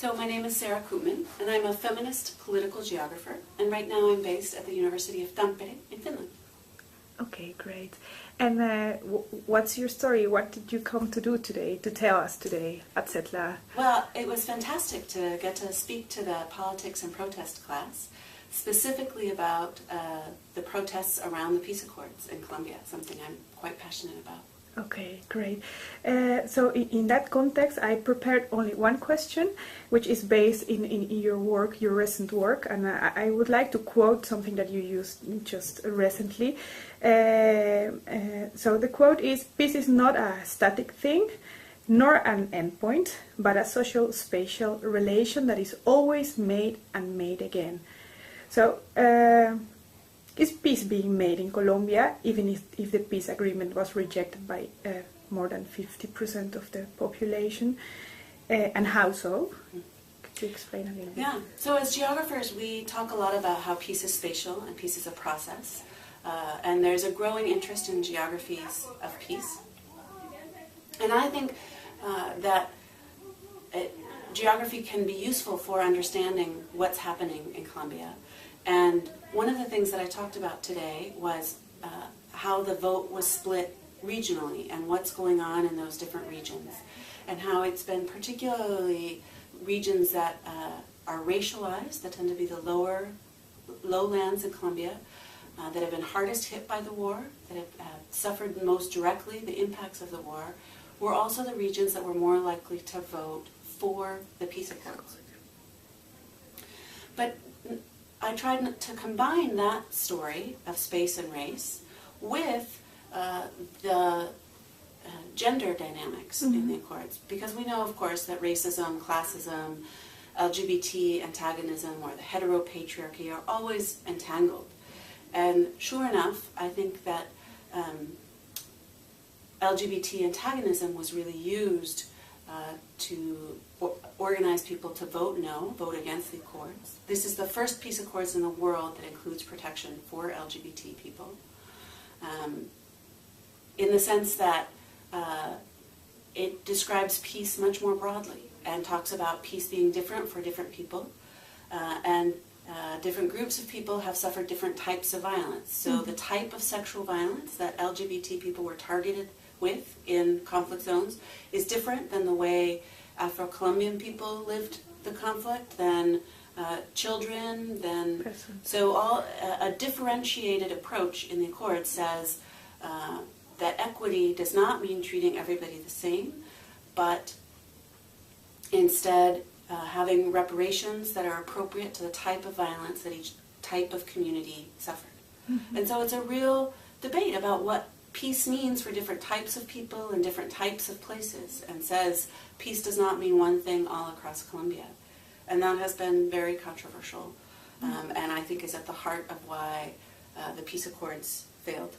So my name is Sara Koopman, and I'm a feminist political geographer, and right now I'm based at the University of Tampere in Finland. Okay, great. And what's your story? What did you come to do today, to tell us today at CEDLA? Well, it was fantastic to get to speak to the politics and protest class, specifically about the protests around the peace accords in Colombia, something I'm quite passionate about. Okay, great. So in that context, I prepared only one question, which is based in your work, your recent work, and I would like to quote something that you used just recently. So the quote is, "Peace is not a static thing, nor an endpoint, but a social spatial relation that is always made and made again." So is peace being made in Colombia, even if the peace agreement was rejected by more than 50% of the population? And how so? Could you explain a little bit? Yeah, so as geographers we talk a lot about how peace is spatial and peace is a process. And there's a growing interest in geographies of peace. And I think that geography can be useful for understanding what's happening in Colombia. And one of the things that I talked about today was how the vote was split regionally and what's going on in those different regions, and how it's been particularly regions that are racialized, that tend to be the lowlands in Colombia, that have been hardest hit by the war, that have suffered most directly the impacts of the war, were also the regions that were more likely to vote for the peace accords. But I tried to combine that story of space and race with the gender dynamics in the accords, because we know, of course, that racism, classism, LGBT antagonism, or the heteropatriarchy are always entangled. And sure enough, I think that LGBT antagonism was really used to organize people to vote no, vote against the accords. This is the first peace accords in the world that includes protection for LGBT people, in the sense that it describes peace much more broadly and talks about peace being different for different people, and different groups of people have suffered different types of violence. So the type of sexual violence that LGBT people were targeted with in conflict zones is different than the way Afro-Colombian people lived the conflict, than children, than so a differentiated approach in the Accord says that equity does not mean treating everybody the same, but instead having reparations that are appropriate to the type of violence that each type of community suffered. And so it's a real debate about what peace means for different types of people and different types of places, and says peace does not mean one thing all across Colombia. And that has been very controversial, and I think is at the heart of why the peace accords failed.